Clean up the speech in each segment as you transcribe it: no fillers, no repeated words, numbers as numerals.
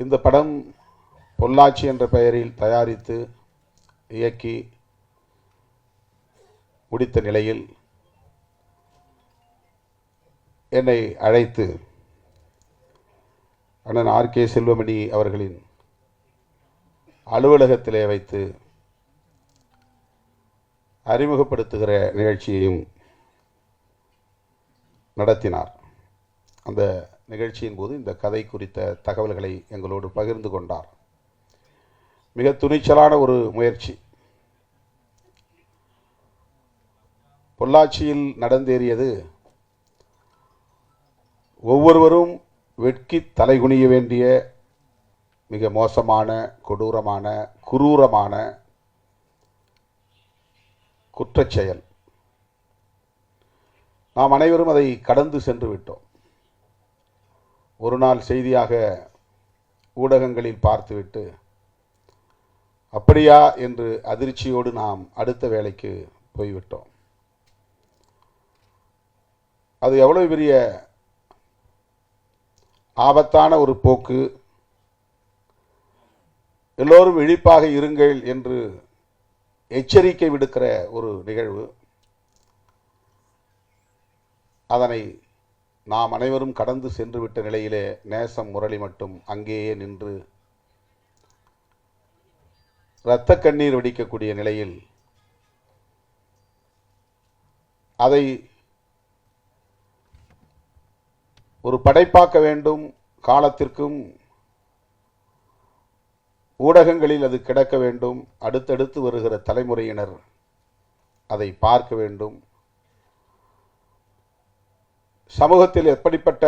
இந்த படம் பொள்ளாச்சி என்ற பெயரில் தயாரித்து இயக்கி முடித்த நிலையில் என்னை அழைத்து அண்ணன் ஆர்.கே. செல்வமணி அவர்களின் அலுவலகத்திலே வைத்து அறிமுகப்படுத்துகிற நிகழ்ச்சியையும் நடத்தினார். அந்த நிகழ்ச்சியின் போது இந்த கதை குறித்த தகவல்களை எங்களோடு பகிர்ந்து கொண்டார். மிக துணிச்சலான ஒரு முயற்சி. பொள்ளாச்சியில் நடந்தேறியது ஒவ்வொருவரும் வெட்கி தலைகுனிய வேண்டிய மிக மோசமான, கொடூரமான, குரூரமான குற்றச்செயல். நாம் அனைவரும் அதை கடந்து சென்று விட்டோம். ஒரு நாள் செய்தியாக ஊடகங்களில் பார்த்துவிட்டு அப்படியா என்று அதிர்ச்சியோடு நாம் அடுத்த வேலைக்கு போய்விட்டோம். அது எவ்வளவு பெரிய ஆபத்தான ஒரு போக்கு. எல்லோரும் விழிப்பாக இருங்கள் என்று எச்சரிக்கை விடுக்கிற ஒரு நிகழ்வு. அதனை நாம் அனைவரும் கடந்து சென்று விட்ட நிலையிலே நேசம் முரளி மட்டும் அங்கேயே நின்று இரத்த கண்ணீர் வடிக்கக்கூடிய நிலையில் அதை ஒரு படைப்பாக்க வேண்டும். காலத்திற்கும் ஊடகங்களில் அது கிடக்க வேண்டும். அடுத்தடுத்து வருகிற தலைமுறையினர் அதை பார்க்க வேண்டும். சமூகத்தில் எப்படிப்பட்ட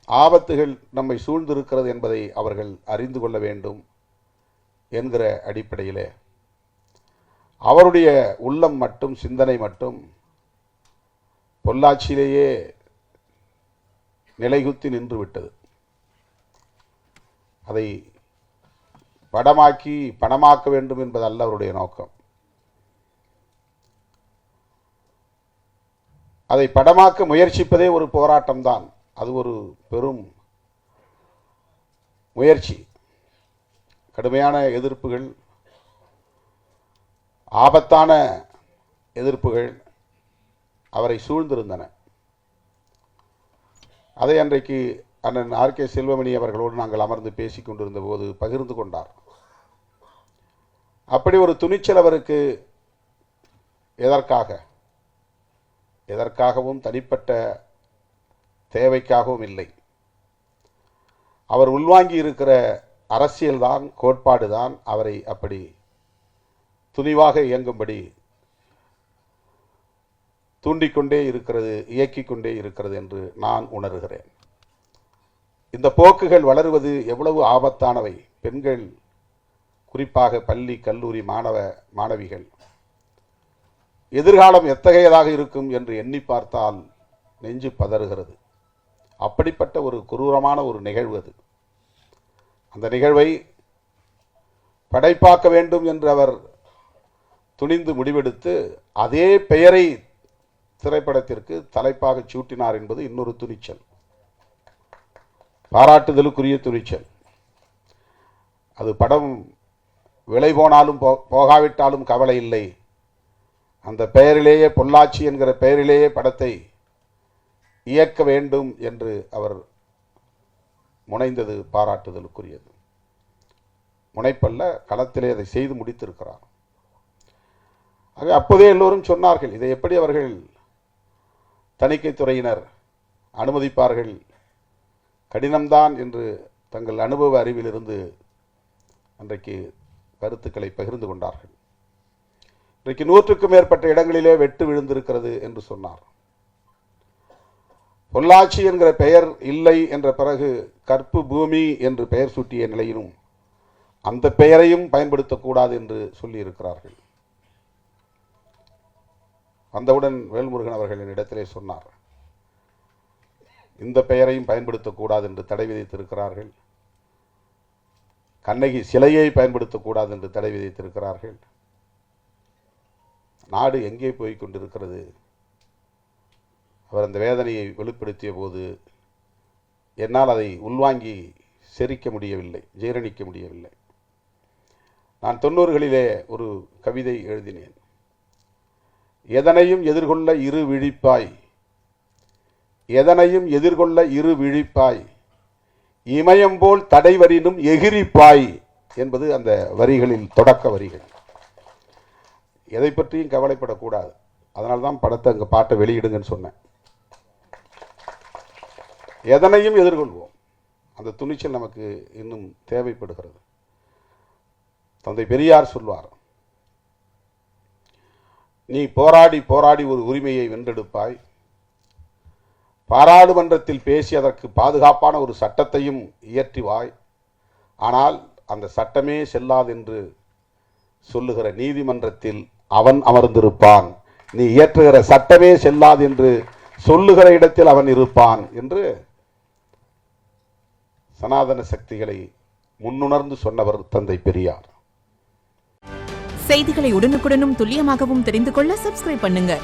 ஆபத்துகள் நம்மை சூழ்ந்திருக்கிறது என்பதை அவர்கள் அறிந்து கொள்ள வேண்டும் என்கிற அடிப்படையிலே அவருடைய உள்ளம் மட்டும், சிந்தனை மட்டும் பொள்ளாச்சியிலேயே நிலைகுத்தி நின்று விட்டது. அதை படமாக்கி பணமாக்க வேண்டும் என்பதல்ல அவருடைய நோக்கம். அதை படமாக்க முயற்சிப்பதே ஒரு போராட்டம்தான். அது ஒரு பெரும் முயற்சி. கடுமையான எதிர்ப்புகள், ஆபத்தான எதிர்ப்புகள் அவரை சூழ்ந்திருந்தன. அதை அன்றைக்கு அண்ணன் ஆர்.கே. செல்வமணி அவர்களோடு நாங்கள் அமர்ந்து பேசிக் கொண்டிருந்த போது பகிர்ந்து கொண்டார். அப்படி ஒரு துணிச்சல் அவருக்கு எதற்காகவும் தனிப்பட்ட தேவைக்காகவும் இல்லை. அவர் உள்வாங்கி இருக்கிற அரசியல்தான், கோட்பாடுதான் அவரை அப்படி துணிவாக இயங்கும்படி தூண்டிக்கொண்டே இருக்கிறது, இயக்கிக் கொண்டே இருக்கிறது என்று நான் உணர்கிறேன். இந்த போக்குகள் வளருவது எவ்வளவு ஆபத்தானவை. பெண்கள், குறிப்பாக பள்ளி கல்லூரி மாணவிகள் எதிர்காலம் எத்தகையதாக இருக்கும் என்று எண்ணி பார்த்தால் நெஞ்சு பதறுகிறது. அப்படிப்பட்ட ஒரு குரூரமான ஒரு நிகழ்வு அது. அந்த நிகழ்வை படைப்பாக்க வேண்டும் என்று அவர் துணிந்து முடிவெடுத்து அதே பெயரை திரைப்படத்திற்கு தலைப்பாக சூட்டினார் என்பது இன்னொரு துணிச்சல், பாராட்டுதலுக்குரிய துணிச்சல். அது படம் விலை போனாலும் போகாவிட்டாலும் கவலை இல்லை. அந்த பெயரிலேயே, பொள்ளாச்சி என்கிற பெயரிலேயே படத்தை இயக்க வேண்டும் என்று அவர் முனைந்தது பாராட்டுதலுக்குரியது. முனைப்பல்ல, களத்திலே அதை செய்து முடித்திருக்கிறார். ஆக அப்போதே எல்லோரும் சொன்னார்கள், இதை எப்படி அவர்கள் தணிக்கைத்துறையினர் அனுமதிப்பார்கள், கடினம்தான் என்று தங்கள் அனுபவ அறிவிலிருந்து அன்றைக்கு கருத்துக்களை பகிர்ந்து கொண்டார்கள். இன்றைக்கு 100க்கும் மேற்பட்ட இடங்களிலே வெட்டு விழுந்திருக்கிறது என்று சொன்னார். பொள்ளாச்சி என்கிற பெயர் இல்லை என்ற பிறகு கற்பு பூமி என்று பெயர் சூட்டிய நிலையிலும் அந்த பெயரையும் பயன்படுத்தக்கூடாது என்று சொல்லி இருக்கிறார்கள். வந்தவுடன் வேல்முருகன் அவர்கள் என்னிடத்திலே சொன்னார், இந்த பெயரையும் பயன்படுத்தக்கூடாது என்று தடை விதித்திருக்கிறார்கள். கண்ணகி சிலையை பயன்படுத்தக்கூடாது என்று தடை விதித்திருக்கிறார்கள். நாடு எங்கே போய் கொண்டிருக்கிறது? அவர் அந்த வேதனையை வெளிப்படுத்திய போது என்னால் அதை உள்வாங்கி செரிக்க முடியவில்லை, ஜீரணிக்க முடியவில்லை. நான் 90களிலே ஒரு கவிதை எழுதினேன். எதனையும் எதிர்கொள்ள இரு விழிப்பாய், எதனையும் எதிர்கொள்ள இரு விழிப்பாய், இமயம் போல் தடைவரினும் எகிரிப்பாய் என்பது அந்த வரிகளில் தொடக்க வரிகள். எதை பற்றியும் கவலைப்படக்கூடாது. அதனால்தான் படத்தை அங்கே பாட்டை வெளியிடுங்கன்னு சொன்னேன். எதனையும் எதிர்கொள்வோம். அந்த துணிச்சல் நமக்கு இன்னும் தேவைப்படுகிறது. தந்தை பெரியார் சொல்வார், நீ போராடி போராடி ஒரு உரிமையை வென்றெடுப்பாய், பாராளுமன்றத்தில் பேசி அதற்கு பாதுகாப்பான ஒரு சட்டத்தையும் இயற்றுவாய். ஆனால் அந்த சட்டமே செல்லாதென்று சொல்லுகிற நீதிமன்றத்தில் அவன் அமர்ந்திருப்பான். நீ இயற்றுகிற சட்டமே செல்லாது என்று சொல்லுகிற இடத்தில் அவன் இருப்பான் என்று சனாதன சக்திகளை முன்னுணர்ந்து சொன்னவர் தந்தை பெரியார். செய்திகளை உடனுக்குடனும் துல்லியமாகவும் தெரிந்து கொள்ள சப்ஸ்கிரைப் பண்ணுங்க.